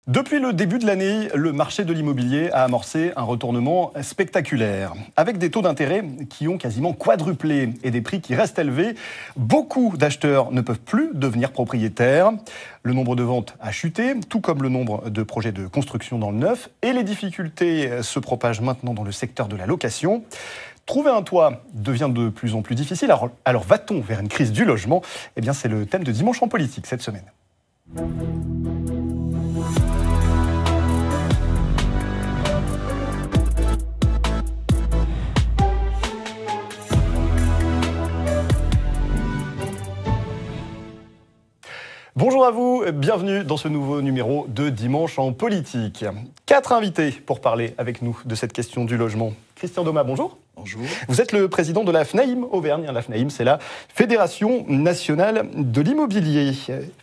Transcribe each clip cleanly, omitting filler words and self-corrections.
Depuis le début de l'année, le marché de l'immobilier a amorcé un retournement spectaculaire. Avec des taux d'intérêt qui ont quasiment quadruplé et des prix qui restent élevés, beaucoup d'acheteurs ne peuvent plus devenir propriétaires. Le nombre de ventes a chuté, tout comme le nombre de projets de construction dans le neuf. Et les difficultés se propagent maintenant dans le secteur de la location. Trouver un toit devient de plus en plus difficile. Alors va-t-on vers une crise du logement ? Eh bien, c'est le thème de Dimanche en politique cette semaine. Bonjour à vous, bienvenue dans ce nouveau numéro de Dimanche en politique. 4 invités pour parler avec nous de cette question du logement. Christian Domas, bonjour. Bonjour. Vous êtes le président de la FNAIM Auvergne. La FNAIM, c'est la Fédération nationale de l'immobilier.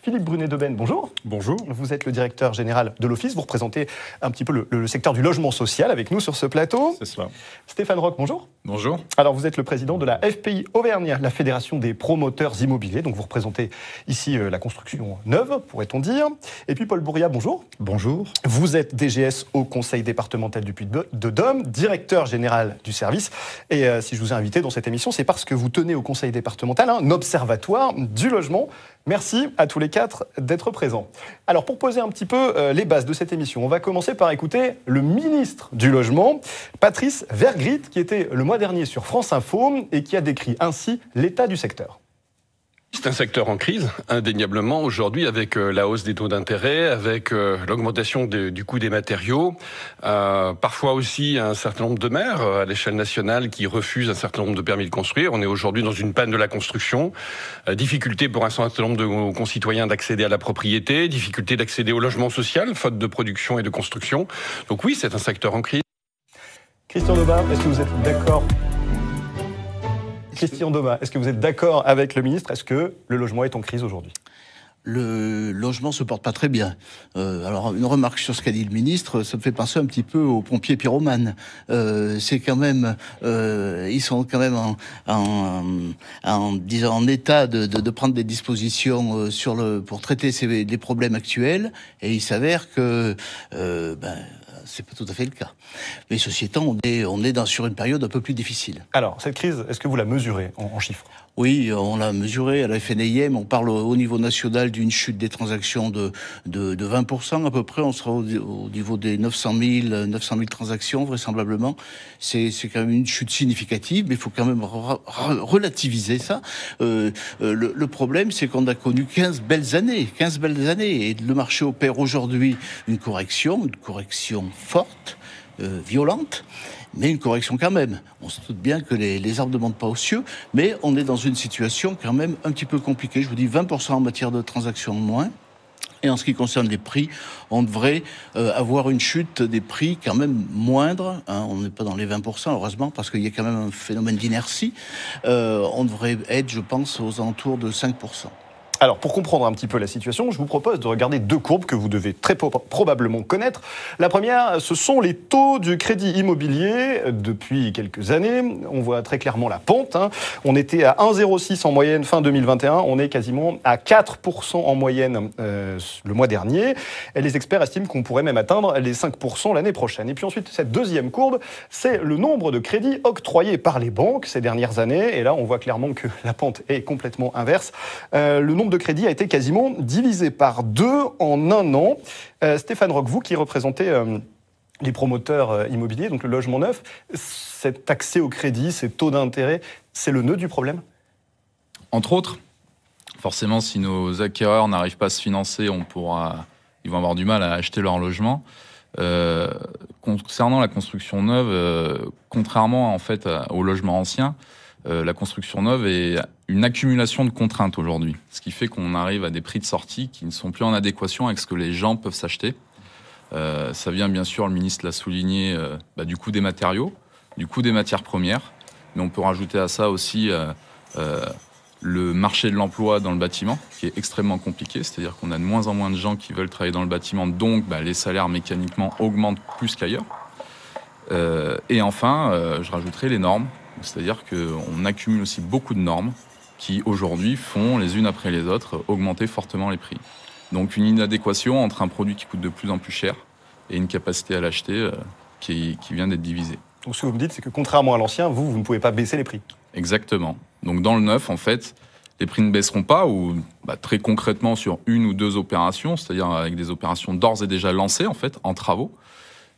Philippe Brunet-Deben, bonjour. Bonjour. Vous êtes le directeur général de l'Office. Vous représentez un petit peu le secteur du logement social avec nous sur ce plateau. C'est cela. Stéphane Roch, bonjour. Bonjour. Alors, vous êtes le président de la FPI Auvergne, la Fédération des promoteurs immobiliers. Donc, vous représentez ici la construction neuve, pourrait-on dire. Et puis, Paul Bourriat, bonjour. Bonjour. Vous êtes DGS au Conseil départemental du Puy-de-Dôme, directeur général du service. Et si je vous ai invité dans cette émission, c'est parce que vous tenez au Conseil départemental un observatoire du logement. Merci à tous les 4 d'être présents. Alors, pour poser un petit peu les bases de cette émission, on va commencer par écouter le ministre du Logement, Patrice Vergrit, qui était le mois dernier sur France Info et qui a décrit ainsi l'état du secteur. C'est un secteur en crise, indéniablement, aujourd'hui, avec la hausse des taux d'intérêt, avec l'augmentation du coût des matériaux, parfois aussi un certain nombre de maires à l'échelle nationale qui refusent un certain nombre de permis de construire. On est aujourd'hui dans une panne de la construction, difficulté pour un certain nombre de nos concitoyens d'accéder à la propriété, difficulté d'accéder au logement social, faute de production et de construction. Donc oui, c'est un secteur en crise. Christian Domas, est-ce que vous êtes d'accord ? Christian Domas, est-ce que vous êtes d'accord avec le ministre ? Est-ce que le logement est en crise aujourd'hui ? Le logement se porte pas très bien. Alors, une remarque sur ce qu'a dit le ministre, ça me fait penser un petit peu aux pompiers pyromanes. C'est quand même, ils sont quand même en état de prendre des dispositions pour traiter des problèmes actuels, et il s'avère que c'est pas tout à fait le cas. Mais ceci étant, on est sur une période un peu plus difficile. Alors, cette crise, est-ce que vous la mesurez en chiffres ? Oui, on l'a mesuré à la FNAIM. On parle au niveau national d'une chute des transactions de 20% à peu près. On sera au niveau des 900 000 transactions, vraisemblablement. C'est quand même une chute significative, mais il faut quand même relativiser ça. Le problème, c'est qu'on a connu 15 belles années. Et le marché opère aujourd'hui une correction forte, violente, mais une correction quand même. On se doute bien que les arbres ne montent pas aux cieux, mais on est dans une situation quand même un petit peu compliquée. Je vous dis 20% en matière de transactions en moins. Et en ce qui concerne les prix, on devrait avoir une chute des prix quand même moindre. On n'est pas dans les 20%, heureusement, parce qu'il y a quand même un phénomène d'inertie. On devrait être, je pense, aux alentours de 5%. Alors, pour comprendre un petit peu la situation, je vous propose de regarder 2 courbes que vous devez très probablement connaître. La première, ce sont les taux du crédit immobilier depuis quelques années. On voit très clairement la pente. On était à 1,06 en moyenne fin 2021. On est quasiment à 4% en moyenne le mois dernier. Et les experts estiment qu'on pourrait même atteindre les 5% l'année prochaine. Et puis ensuite, cette deuxième courbe, c'est le nombre de crédits octroyés par les banques ces dernières années. Et là, on voit clairement que la pente est complètement inverse. Le nombre de crédit a été quasiment divisé par 2 en un an. Stéphane Roch, vous qui représentez les promoteurs immobiliers, donc le logement neuf, cet accès au crédit, ces taux d'intérêt, c'est le nœud du problème ? Entre autres, forcément, si nos acquéreurs n'arrivent pas à se financer, ils vont avoir du mal à acheter leur logement. Concernant la construction neuve, contrairement en fait au logement ancien, la construction neuve est une accumulation de contraintes aujourd'hui. Ce qui fait qu'on arrive à des prix de sortie qui ne sont plus en adéquation avec ce que les gens peuvent s'acheter. Ça vient bien sûr, le ministre l'a souligné, du coût des matériaux, du coût des matières premières. Mais on peut rajouter à ça aussi le marché de l'emploi dans le bâtiment, qui est extrêmement compliqué. C'est-à-dire qu'on a de moins en moins de gens qui veulent travailler dans le bâtiment. Donc les salaires mécaniquement augmentent plus qu'ailleurs. Et enfin, je rajouterai les normes. C'est-à-dire qu'on accumule aussi beaucoup de normes qui, aujourd'hui, font les unes après les autres augmenter fortement les prix. Donc une inadéquation entre un produit qui coûte de plus en plus cher et une capacité à l'acheter qui vient d'être divisée. Donc ce que vous me dites, c'est que contrairement à l'ancien, vous ne pouvez pas baisser les prix. Exactement. Donc dans le neuf, en fait, les prix ne baisseront pas, ou très concrètement sur une ou deux opérations, c'est-à-dire avec des opérations d'ores et déjà lancées, en fait, en travaux.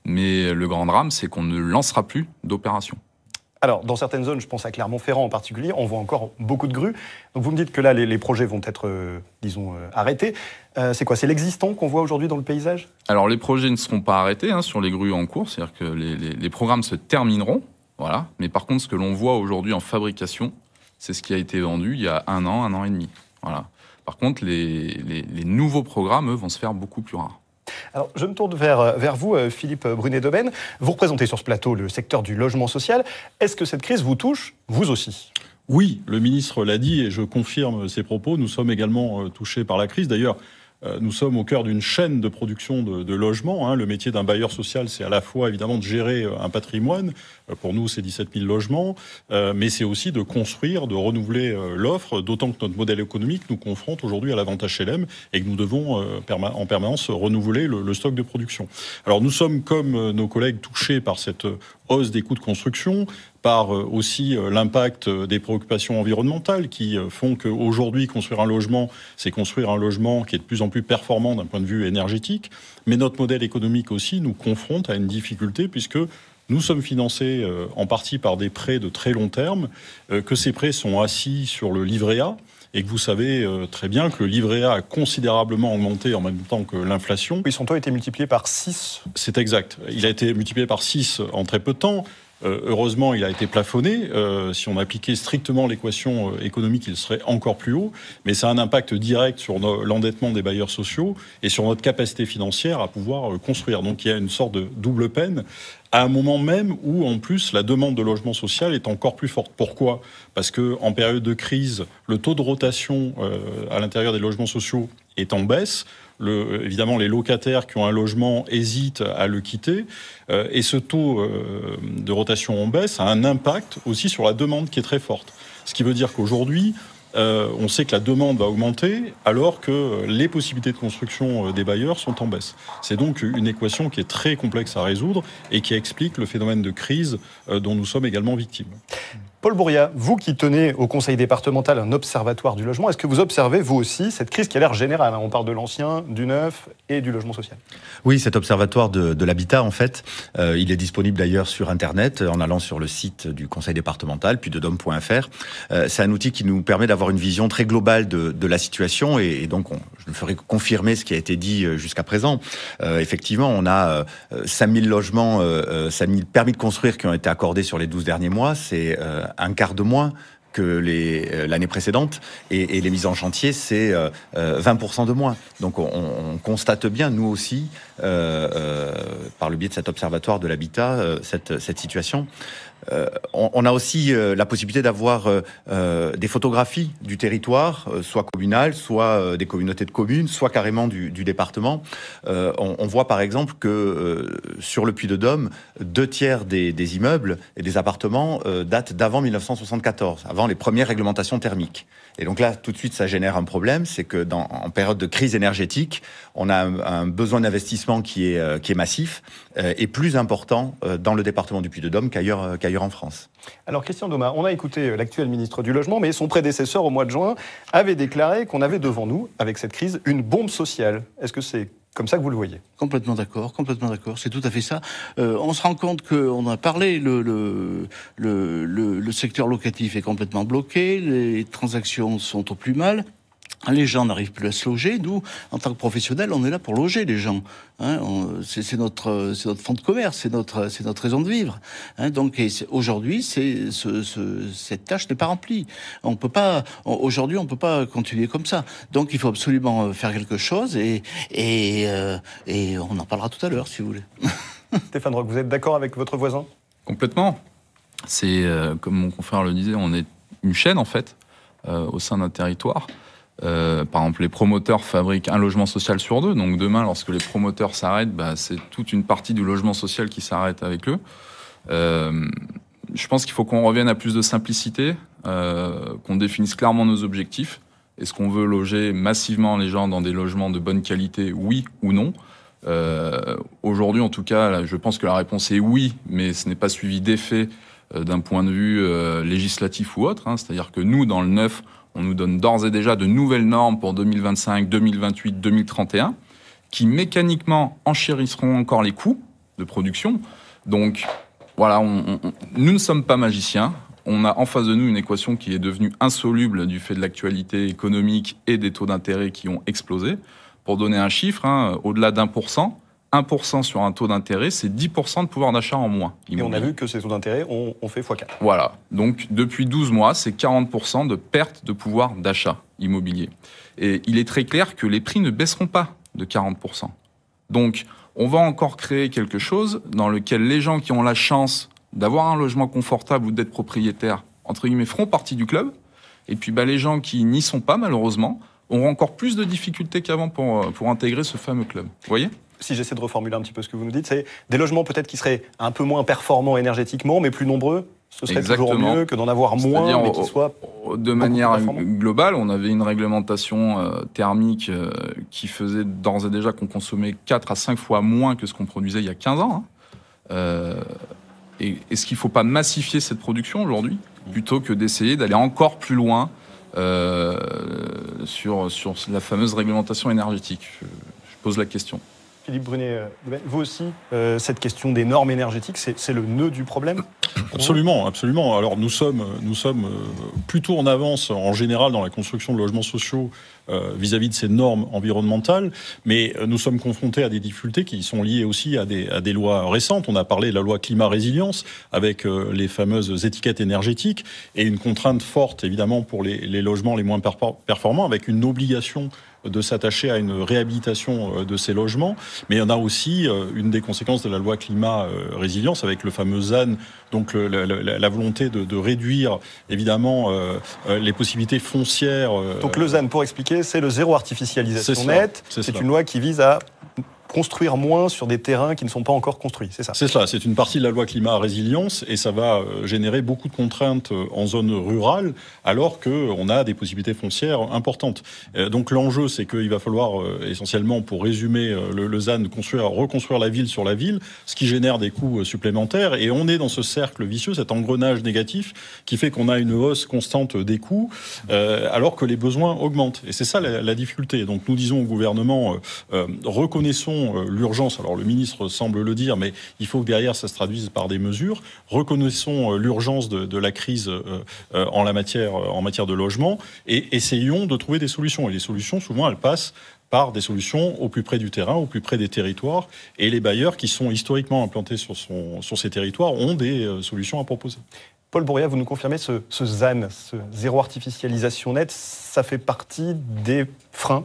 Mais le grand drame, c'est qu'on ne lancera plus d'opérations. Alors, dans certaines zones, je pense à Clermont-Ferrand en particulier, on voit encore beaucoup de grues. Donc vous me dites que là, les projets vont être, arrêtés. C'est quoi? C'est l'existant qu'on voit aujourd'hui dans le paysage? Alors les projets ne seront pas arrêtés sur les grues en cours, c'est-à-dire que les programmes se termineront, voilà. Mais par contre, ce que l'on voit aujourd'hui en fabrication, c'est ce qui a été vendu il y a un an et demi. Voilà. Par contre, les nouveaux programmes, eux, vont se faire beaucoup plus rares. Alors, je me tourne vers vous, Philippe Brunet-Dauben. Vous représentez sur ce plateau le secteur du logement social. Est-ce que cette crise vous touche, vous aussi? Oui, le ministre l'a dit et je confirme ses propos. Nous sommes également touchés par la crise. D'ailleurs, nous sommes au cœur d'une chaîne de production de logements. Le métier d'un bailleur social, c'est à la fois évidemment de gérer un patrimoine. Pour nous, c'est 17 000 logements. Mais c'est aussi de construire, de renouveler l'offre, d'autant que notre modèle économique nous confronte aujourd'hui à l'avantage HLM et que nous devons en permanence renouveler le stock de production. Alors nous sommes, comme nos collègues, touchés par cette hausse des coûts de construction, par aussi l'impact des préoccupations environnementales qui font qu'aujourd'hui, construire un logement, c'est construire un logement qui est de plus en plus performant d'un point de vue énergétique. Mais notre modèle économique aussi nous confronte à une difficulté puisque nous sommes financés en partie par des prêts de très long terme, que ces prêts sont assis sur le livret A, et que vous savez très bien que le livret A a considérablement augmenté en même temps que l'inflation. Oui, son taux a été multiplié par 6. C'est exact. Il a été multiplié par 6 en très peu de temps. Heureusement, il a été plafonné. Si on appliquait strictement l'équation économique, il serait encore plus haut. Mais ça a un impact direct sur l'endettement des bailleurs sociaux et sur notre capacité financière à pouvoir construire. Donc il y a une sorte de double peine à un moment même où, en plus, la demande de logement social est encore plus forte. Pourquoi? Parce qu'en période de crise, le taux de rotation à l'intérieur des logements sociaux est en baisse. Évidemment, les locataires qui ont un logement hésitent à le quitter. Et ce taux de rotation en baisse a un impact aussi sur la demande qui est très forte. Ce qui veut dire qu'aujourd'hui, on sait que la demande va augmenter alors que les possibilités de construction des bailleurs sont en baisse. C'est donc une équation qui est très complexe à résoudre et qui explique le phénomène de crise dont nous sommes également victimes. Paul Bourriat, vous qui tenez au Conseil départemental un observatoire du logement, est-ce que vous observez, vous aussi, cette crise qui a l'air générale? On parle de l'ancien, du neuf et du logement social. Oui, cet observatoire de l'habitat, en fait, il est disponible d'ailleurs sur Internet, en allant sur le site du Conseil départemental, puis de dom.fr. C'est un outil qui nous permet d'avoir une vision très globale de la situation, et donc je ne ferai que confirmer ce qui a été dit jusqu'à présent. Effectivement, on a 5000 logements, 5000 permis de construire qui ont été accordés sur les 12 derniers mois. C'est un quart de moins que l'année précédente, et les mises en chantier, c'est 20% de moins. Donc on constate bien, nous aussi, par le biais de cet observatoire de l'habitat, cette situation. On a aussi la possibilité d'avoir des photographies du territoire, soit communal, soit des communautés de communes, soit carrément du département. On voit par exemple que sur le Puy-de-Dôme, 2/3 des immeubles et des appartements datent d'avant 1974, avant les premières réglementations thermiques. Et donc là, tout de suite, ça génère un problème, c'est que en période de crise énergétique, on a un besoin d'investissement qui est massif et plus important dans le département du Puy-de-Dôme qu'ailleurs en France. Alors Christian Domas, on a écouté l'actuel ministre du Logement, mais son prédécesseur au mois de juin avait déclaré qu'on avait devant nous, avec cette crise, une bombe sociale. Est-ce que c'est comme ça que vous le voyez? Complètement d'accord, c'est tout à fait ça. On se rend compte qu'on a parlé, le secteur locatif est complètement bloqué, les transactions sont au plus mal. Les gens n'arrivent plus à se loger. Nous, en tant que professionnels, on est là pour loger les gens. C'est notre fonds de commerce, c'est notre raison de vivre. Donc aujourd'hui, cette tâche n'est pas remplie. Aujourd'hui, on peut pas continuer comme ça. Donc il faut absolument faire quelque chose et on en parlera tout à l'heure, si vous voulez. Stéphane Roch, vous êtes d'accord avec votre voisin? Complètement. C'est, comme mon confrère le disait, on est une chaîne, en fait, au sein d'un territoire. Par exemple, les promoteurs fabriquent un logement social sur 2. Donc demain, lorsque les promoteurs s'arrêtent, c'est toute une partie du logement social qui s'arrête avec eux. Je pense qu'il faut qu'on revienne à plus de simplicité, qu'on définisse clairement nos objectifs. Est-ce qu'on veut loger massivement les gens dans des logements de bonne qualité, oui ou non? Aujourd'hui, en tout cas, je pense que la réponse est oui, mais ce n'est pas suivi d'effet d'un point de vue législatif ou autre. Hein. C'est-à-dire que nous, dans le neuf, on nous donne d'ores et déjà de nouvelles normes pour 2025, 2028, 2031, qui mécaniquement enchérisseront encore les coûts de production. Donc, voilà, nous ne sommes pas magiciens. On a en face de nous une équation qui est devenue insoluble du fait de l'actualité économique et des taux d'intérêt qui ont explosé. Pour donner un chiffre, hein, au-delà d'1% sur un taux d'intérêt, c'est 10% de pouvoir d'achat en moins. Et on a vu que ces taux d'intérêt ont fait x4. Voilà. Donc, depuis 12 mois, c'est 40% de perte de pouvoir d'achat immobilier. Et il est très clair que les prix ne baisseront pas de 40%. Donc, on va encore créer quelque chose dans lequel les gens qui ont la chance d'avoir un logement confortable ou d'être propriétaires, entre guillemets, feront partie du club. Et puis, les gens qui n'y sont pas, malheureusement, auront encore plus de difficultés qu'avant pour intégrer ce fameux club. Vous voyez ? Si j'essaie de reformuler un petit peu ce que vous nous dites, c'est des logements peut-être qui seraient un peu moins performants énergétiquement, mais plus nombreux. Ce serait toujours mieux que d'en avoir moins, mais qui soient de manière globale, on avait une réglementation thermique qui faisait d'ores et déjà qu'on consommait 4 à 5 fois moins que ce qu'on produisait il y a 15 ans. Et est-ce qu'il ne faut pas massifier cette production aujourd'hui, plutôt que d'essayer d'aller encore plus loin sur la fameuse réglementation énergétique? Je pose la question. Philippe Brunet, vous aussi, cette question des normes énergétiques, c'est le nœud du problème? Absolument, absolument. Alors nous sommes plutôt en avance en général dans la construction de logements sociaux vis-à-vis de ces normes environnementales, mais nous sommes confrontés à des difficultés qui sont liées aussi à des lois récentes. On a parlé de la loi climat-résilience avec les fameuses étiquettes énergétiques et une contrainte forte évidemment pour les logements les moins performants avec une obligation de s'attacher à une réhabilitation de ces logements. Mais il y en a aussi une des conséquences de la loi climat-résilience avec le fameux ZAN, donc la volonté de réduire évidemment les possibilités foncières. Donc le ZAN, pour expliquer, c'est le zéro artificialisation nette. C'est une loi qui vise à construire moins sur des terrains qui ne sont pas encore construits, c'est ça? C'est cela, c'est une partie de la loi climat-résilience et ça va générer beaucoup de contraintes en zone rurale alors qu'on a des possibilités foncières importantes. Donc l'enjeu, c'est qu'il va falloir essentiellement, pour résumer le ZAN, reconstruire la ville sur la ville, ce qui génère des coûts supplémentaires et on est dans ce cercle vicieux, cet engrenage négatif qui fait qu'on a une hausse constante des coûts alors que les besoins augmentent. Et c'est ça la difficulté. Donc nous disons au gouvernement, reconnaissons l'urgence, alors le ministre semble le dire, mais il faut que derrière ça se traduise par des mesures. Reconnaissons l'urgence de la crise en matière de logement et essayons de trouver des solutions. Et les solutions, souvent, elles passent par des solutions au plus près du terrain, au plus près des territoires. Et les bailleurs qui sont historiquement implantés sur ces territoires ont des solutions à proposer. Paul Bourriat, vous nous confirmez ce ZAN, ce zéro artificialisation nette, ça fait partie des freins?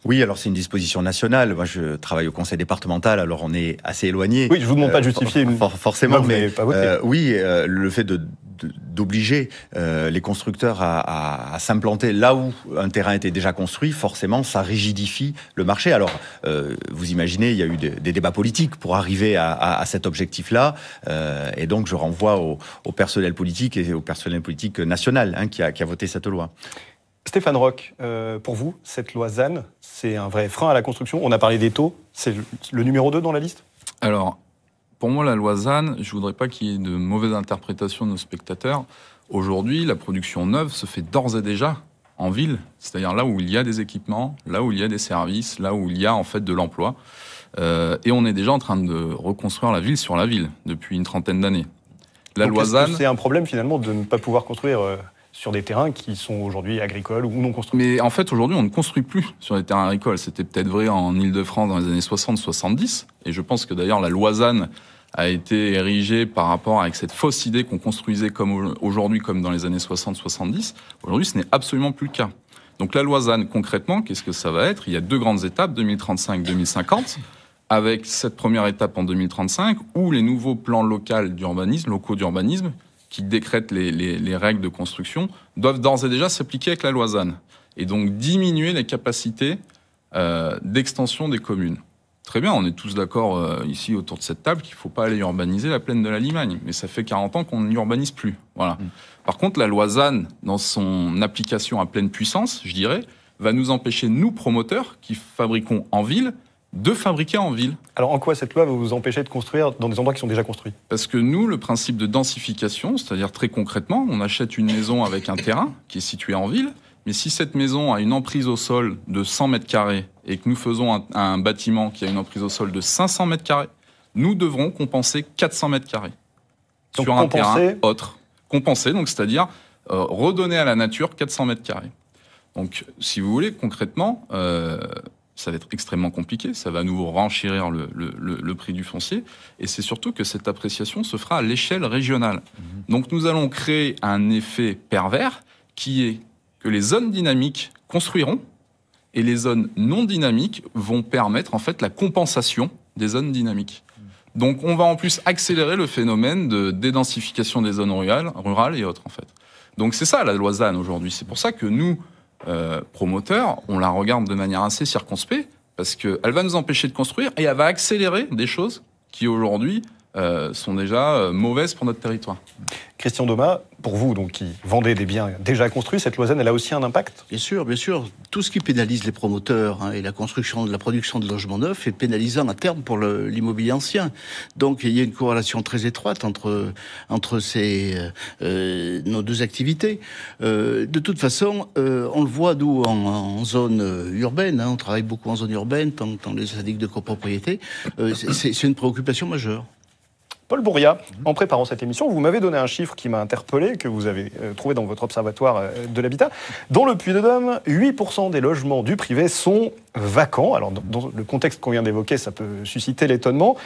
Oui, alors c'est une disposition nationale. Moi, je travaille au conseil départemental, alors on est assez éloigné. Oui, je vous demande pas de justifier forcément, mais pas oui, le fait d'obliger les constructeurs à s'implanter là où un terrain était déjà construit, forcément, ça rigidifie le marché. Alors, vous imaginez, il y a eu des débats politiques pour arriver à cet objectif-là, et donc je renvoie au personnel politique et au personnel politique national qui a voté cette loi. Stéphane Roch, pour vous, cette loi ZAN, c'est un vrai frein à la construction? On a parlé des taux, c'est le numéro 2 dans la liste? Alors, pour moi, la loi ZAN, je ne voudrais pas qu'il y ait de mauvaises interprétations de nos spectateurs. Aujourd'hui, la production neuve se fait d'ores et déjà en ville, c'est-à-dire là où il y a des équipements, là où il y a des services, là où il y a en fait de l'emploi. Et on est déjà en train de reconstruire la ville sur la ville depuis une trentaine d'années. La loi ZAN, c'est un problème finalement de ne pas pouvoir construire sur des terrains qui sont aujourd'hui agricoles ou non construits. Mais en fait, aujourd'hui, on ne construit plus sur les terrains agricoles. C'était peut-être vrai en Île-de-France dans les années 60-70. Et je pense que d'ailleurs, la loi ZAN a été érigée par rapport avec cette fausse idée qu'on construisait comme aujourd'hui, comme dans les années 60-70. Aujourd'hui, ce n'est absolument plus le cas. Donc la loi ZAN, concrètement, qu'est-ce que ça va être? Il y a deux grandes étapes, 2035-2050. Avec cette première étape en 2035, où les nouveaux plans locaux d'urbanisme, qui décrètent les règles de construction, doivent d'ores et déjà s'appliquer avec la loi ZAN. Et donc diminuer les capacités d'extension des communes. très bien, on est tous d'accord ici autour de cette table qu'il ne faut pas aller urbaniser la plaine de la Limagne. Mais ça fait 40 ans qu'on n'urbanise plus. Voilà. Par contre, la loi ZAN, dans son application à pleine puissance, je dirais, va nous empêcher, nous, promoteurs, qui fabriquons en ville, de fabriquer en ville. Alors en quoi cette loi va vous empêcher de construire dans des endroits qui sont déjà construits? Parce que nous, le principe de densification, c'est-à-dire très concrètement, on achète une maison avec un terrain qui est situé en ville, mais si cette maison a une emprise au sol de 100 mètres carrés et que nous faisons un bâtiment qui a une emprise au sol de 500 mètres carrés, nous devrons compenser 400 mètres carrés sur un terrain autre. Compenser, donc c'est-à-dire redonner à la nature 400 mètres carrés. Donc, si vous voulez, concrètement, ça va être extrêmement compliqué, ça va à nouveau renchérir le prix du foncier, et c'est surtout que cette appréciation se fera à l'échelle régionale. Donc, nous allons créer un effet pervers qui est que les zones dynamiques construiront, et les zones non dynamiques vont permettre en fait la compensation des zones dynamiques. Donc, on va en plus accélérer le phénomène de dédensification des zones rurales et autres, en fait. Donc, c'est ça la loi ZAN aujourd'hui. C'est pour ça que nous, promoteurs, on la regarde de manière assez circonspecte, parce qu'elle va nous empêcher de construire et elle va accélérer des choses qui aujourd'hui sont déjà mauvaises pour notre territoire. Christian Domas, pour vous donc, qui vendez des biens déjà construits, cette loi ZAN, elle a aussi un impact? Bien sûr, bien sûr. Tout ce qui pénalise les promoteurs et la construction, la production de logements neufs est pénalisant à terme pour l'immobilier ancien. Donc il y a une corrélation très étroite entre nos deux activités. De toute façon, on le voit nous en zone urbaine. On travaille beaucoup en zone urbaine, dans les syndics de copropriété. C'est une préoccupation majeure. Paul Bourriat, en préparant cette émission, vous m'avez donné un chiffre qui m'a interpellé, que vous avez trouvé dans votre observatoire de l'habitat. Dans le Puy-de-Dôme, 8% des logements du privé sont vacants. Alors, dans le contexte qu'on vient d'évoquer, ça peut susciter l'étonnement.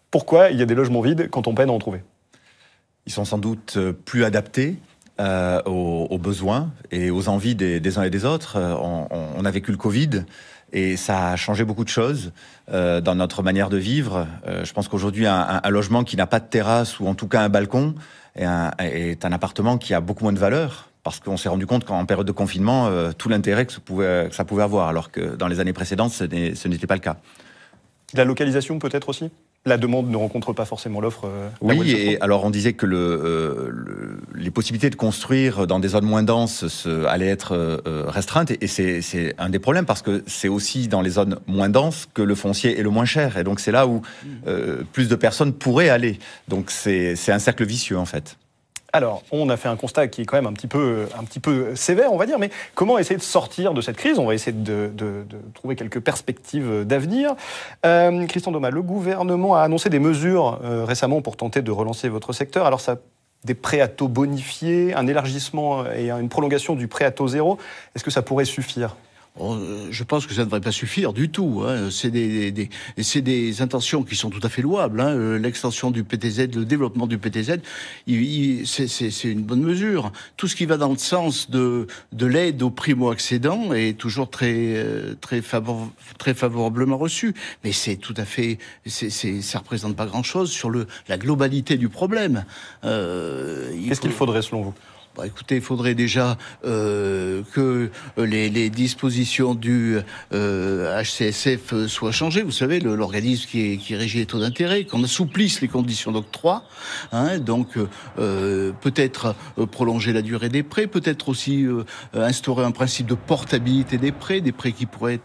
Pourquoi il y a des logements vides quand on peine à en trouver? Ils sont sans doute plus adaptés aux besoins et aux envies des uns et des autres. On a vécu le Covid. Et ça a changé beaucoup de choses dans notre manière de vivre. Je pense qu'aujourd'hui, un logement qui n'a pas de terrasse ou en tout cas un balcon est un appartement qui a beaucoup moins de valeur. Parce qu'on s'est rendu compte qu'en période de confinement, tout l'intérêt que ça pouvait avoir, alors que dans les années précédentes, ce n'était pas le cas. La localisation peut-être aussi? La demande ne rencontre pas forcément l'offre. Oui, et alors on disait que les possibilités de construire dans des zones moins denses allaient être restreintes, et c'est un des problèmes, parce que c'est aussi dans les zones moins denses que le foncier est le moins cher, et donc c'est là où plus de personnes pourraient aller. Donc c'est un cercle vicieux en fait. Alors, on a fait un constat qui est quand même un petit peu sévère, on va dire, mais comment essayer de sortir de cette crise? On va essayer de trouver quelques perspectives d'avenir. Christian Domas, le gouvernement a annoncé des mesures récemment pour tenter de relancer votre secteur. Alors, ça, des prêts à taux bonifiés, un élargissement et une prolongation du prêt à taux zéro, est-ce que ça pourrait suffire? Je pense que ça ne devrait pas suffire du tout. C'est des intentions qui sont tout à fait louables. L'extension du PTZ, le développement du PTZ, c'est une bonne mesure. Tout ce qui va dans le sens de l'aide aux primo-accédants est toujours très favorablement reçu. Mais c'est tout à fait, ça représente pas grand-chose sur la globalité du problème. Qu'est-ce qu'il faudrait selon vous? Écoutez, il faudrait déjà que les dispositions du HCSF soient changées. Vous savez, l'organisme qui régit les taux d'intérêt, qu'on assouplisse les conditions d'octroi. Donc, peut-être prolonger la durée des prêts, peut-être aussi instaurer un principe de portabilité des prêts qui pourraient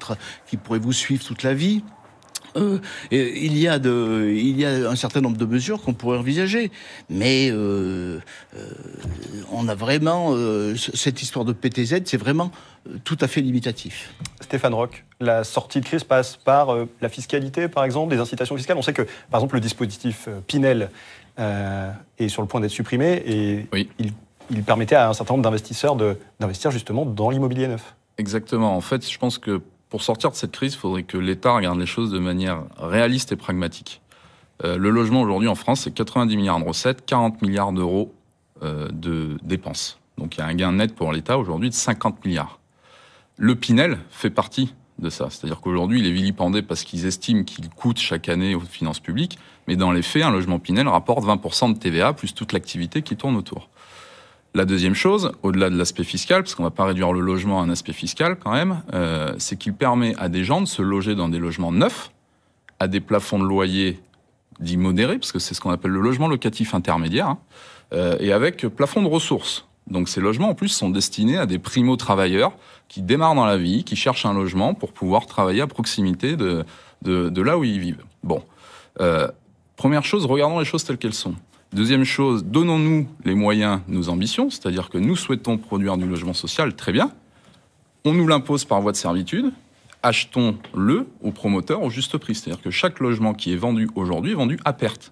vous suivre toute la vie. Il y a un certain nombre de mesures qu'on pourrait envisager, mais on a vraiment cette histoire de PTZ, c'est vraiment tout à fait limitatif. Stéphane Roch, la sortie de crise passe par la fiscalité, par exemple, des incitations fiscales. On sait que, par exemple, le dispositif Pinel est sur le point d'être supprimé et oui. il permettait à un certain nombre d'investisseurs d'investir justement dans l'immobilier neuf. Exactement. En fait, je pense que pour sortir de cette crise, il faudrait que l'État regarde les choses de manière réaliste et pragmatique. Le logement aujourd'hui en France, c'est 90 milliards de recettes, 40 milliards d'euros de dépenses. Donc il y a un gain net pour l'État aujourd'hui de 50 milliards. Le Pinel fait partie de ça. C'est-à-dire qu'aujourd'hui, il est vilipendé parce qu'ils estiment qu'il coûte chaque année aux finances publiques, mais dans les faits, un logement Pinel rapporte 20% de TVA plus toute l'activité qui tourne autour. La deuxième chose, au-delà de l'aspect fiscal, parce qu'on ne va pas réduire le logement à un aspect fiscal quand même, c'est qu'il permet à des gens de se loger dans des logements neufs, à des plafonds de loyer dits modérés, parce que c'est ce qu'on appelle le logement locatif intermédiaire, et avec plafond de ressources. Donc ces logements, en plus, sont destinés à des primo-travailleurs qui démarrent dans la vie, qui cherchent un logement pour pouvoir travailler à proximité de là où ils vivent. Bon, première chose, regardons les choses telles qu'elles sont. Deuxième chose, donnons-nous les moyens de nos ambitions, c'est-à-dire que nous souhaitons produire du logement social, très bien. On nous l'impose par voie de servitude, achetons-le aux promoteurs au juste prix. C'est-à-dire que chaque logement qui est vendu aujourd'hui est vendu à perte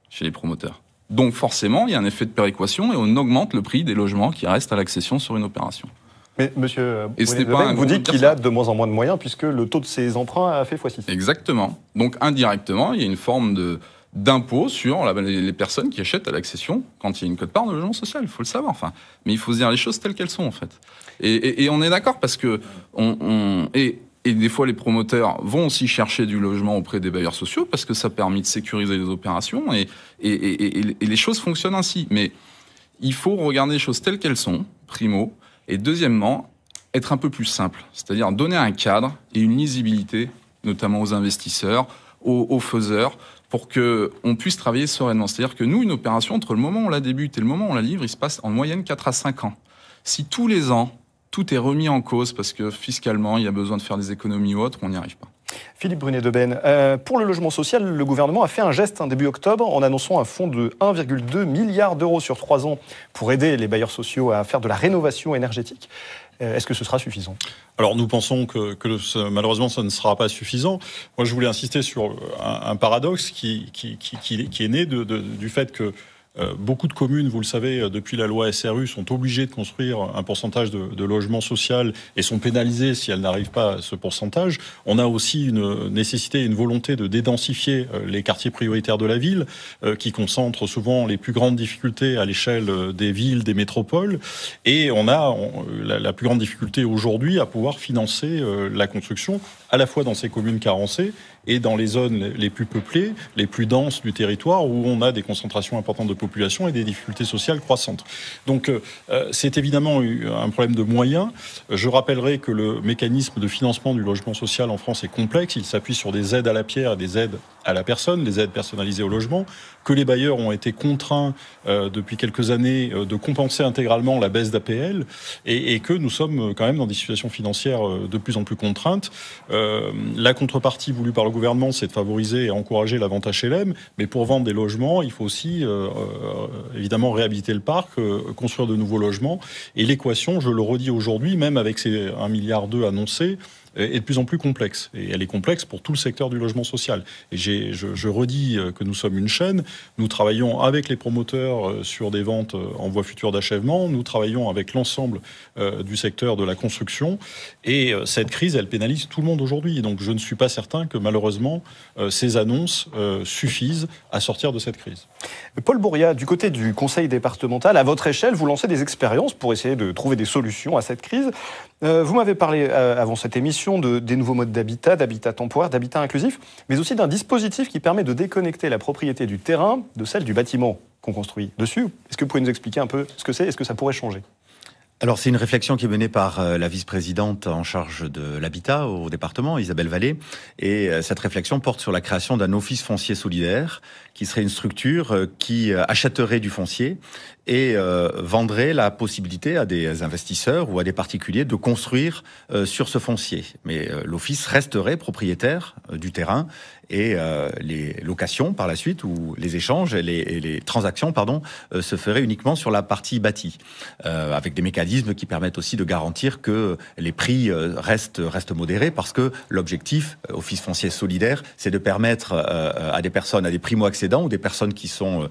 chez les promoteurs. Donc forcément, il y a un effet de péréquation et on augmente le prix des logements qui restent à l'accession sur une opération. Mais monsieur vous dites qu'il a de moins en moins de moyens puisque le taux de ses emprunts a fait x6. Exactement. Donc indirectement, il y a une forme d'impôt sur les personnes qui achètent à l'accession quand il y a une quote-part de logement social, il faut le savoir. Enfin, mais il faut se dire les choses telles qu'elles sont en fait. Et on est d'accord parce que et des fois les promoteurs vont aussi chercher du logement auprès des bailleurs sociaux parce que ça permet de sécuriser les opérations et les choses fonctionnent ainsi. Mais il faut regarder les choses telles qu'elles sont, primo, et deuxièmement, être un peu plus simple, c'est-à-dire donner un cadre et une lisibilité, notamment aux investisseurs, aux faiseurs, pour qu'on puisse travailler sereinement. C'est-à-dire que nous, une opération, entre le moment où on la débute et le moment où on la livre, il se passe en moyenne 4 à 5 ans. Si tous les ans, tout est remis en cause parce que fiscalement, il y a besoin de faire des économies ou autres, on n'y arrive pas. Philippe Brunet-Debennes, pour le logement social, le gouvernement a fait un geste début octobre en annonçant un fonds de 1,2 milliard d'euros sur 3 ans pour aider les bailleurs sociaux à faire de la rénovation énergétique. Est-ce que ce sera suffisant ? Alors nous pensons que malheureusement ça ne sera pas suffisant. Moi je voulais insister sur un paradoxe qui est né du fait que beaucoup de communes, vous le savez, depuis la loi SRU, sont obligées de construire un pourcentage de logement social et sont pénalisées si elles n'arrivent pas à ce pourcentage. On a aussi une nécessité, une volonté de dédensifier les quartiers prioritaires de la ville, qui concentrent souvent les plus grandes difficultés à l'échelle des villes, des métropoles. Et on a la plus grande difficulté aujourd'hui à pouvoir financer la construction, à la fois dans ces communes carencées et dans les zones les plus peuplées, les plus denses du territoire, où on a des concentrations importantes de population et des difficultés sociales croissantes. Donc c'est évidemment un problème de moyens. Je rappellerai que le mécanisme de financement du logement social en France est complexe. Il s'appuie sur des aides à la pierre et des aides à la personne, des aides personnalisées au logement, que les bailleurs ont été contraints depuis quelques années de compenser intégralement la baisse d'APL et que nous sommes quand même dans des situations financières de plus en plus contraintes. La contrepartie voulue par le gouvernement, c'est de favoriser et encourager la vente HLM, mais pour vendre des logements, il faut aussi évidemment réhabiliter le parc, construire de nouveaux logements. Et l'équation, je le redis aujourd'hui, même avec ces 1,2 milliard annoncés, est de plus en plus complexe. Et elle est complexe pour tout le secteur du logement social. Et je redis que nous sommes une chaîne. Nous travaillons avec les promoteurs sur des ventes en voie future d'achèvement. Nous travaillons avec l'ensemble du secteur de la construction. Et cette crise, elle pénalise tout le monde aujourd'hui. Donc je ne suis pas certain que malheureusement, ces annonces suffisent à sortir de cette crise. Paul Bourriat, du côté du conseil départemental, à votre échelle, vous lancez des expériences pour essayer de trouver des solutions à cette crise. Vous m'avez parlé avant cette émission des nouveaux modes d'habitat temporaire, d'habitat inclusif, mais aussi d'un dispositif qui permet de déconnecter la propriété du terrain de celle du bâtiment qu'on construit dessus. Est-ce que vous pouvez nous expliquer un peu ce que c'est ? Est-ce que ça pourrait changer ? Alors c'est une réflexion qui est menée par la vice-présidente en charge de l'habitat au département, Isabelle Vallée, et cette réflexion porte sur la création d'un office foncier solidaire qui serait une structure qui achèterait du foncier et vendrait la possibilité à des investisseurs ou à des particuliers de construire sur ce foncier. Mais l'office resterait propriétaire du terrain et les locations par la suite ou les échanges et les transactions se feraient uniquement sur la partie bâtie, avec des mécanismes qui permettent aussi de garantir que les prix restent modérés, parce que l'objectif, office foncier solidaire, c'est de permettre à des personnes, à des primo-accédants ou des personnes qui ont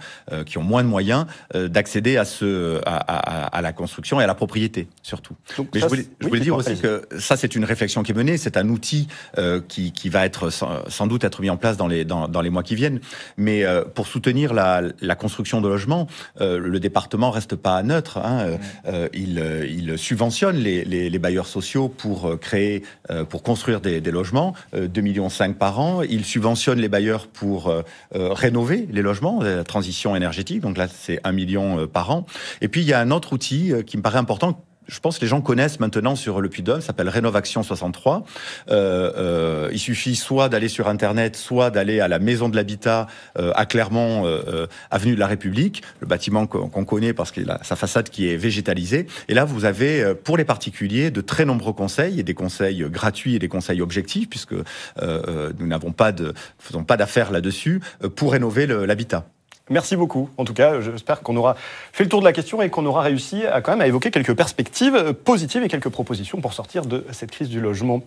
moins de moyens d'accéder à la construction et à la propriété surtout. Donc, mais je voulais dire aussi que ça, c'est une réflexion qui est menée, c'est un outil qui va être sans doute être mis en place dans les mois qui viennent. Mais pour soutenir la construction de logements, le département reste pas neutre. Il subventionne les bailleurs sociaux pour construire des logements, 2,5 millions par an. Il subventionne les bailleurs pour rénover les logements, la transition énergétique. Donc là, c'est 1 million par an. Et puis, il y a un autre outil qui me paraît important. Je pense que les gens connaissent maintenant sur le Puy-de-Dôme, ça s'appelle Rénovaction 63. Il suffit soit d'aller sur Internet, soit d'aller à la Maison de l'Habitat à Clermont, avenue de la République, le bâtiment qu'on connaît parce qu'il a sa façade qui est végétalisée. Et là, vous avez pour les particuliers de très nombreux conseils, et des conseils gratuits et des conseils objectifs, puisque nous faisons pas d'affaires là-dessus, pour rénover l'habitat. Merci beaucoup. En tout cas, j'espère qu'on aura fait le tour de la question et qu'on aura réussi à évoquer quelques perspectives positives et quelques propositions pour sortir de cette crise du logement.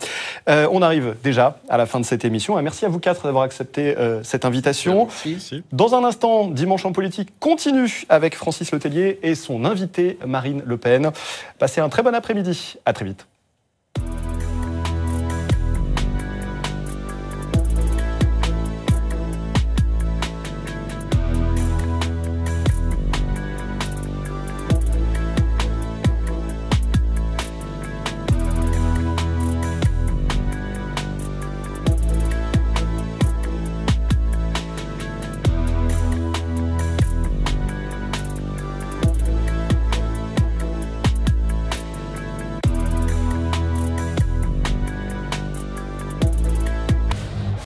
On arrive déjà à la fin de cette émission. Merci à vous quatre d'avoir accepté cette invitation. Merci. Dans un instant, Dimanche en politique continue avec Francis Letellier et son invité Marine Le Pen. Passez un très bon après-midi. À très vite.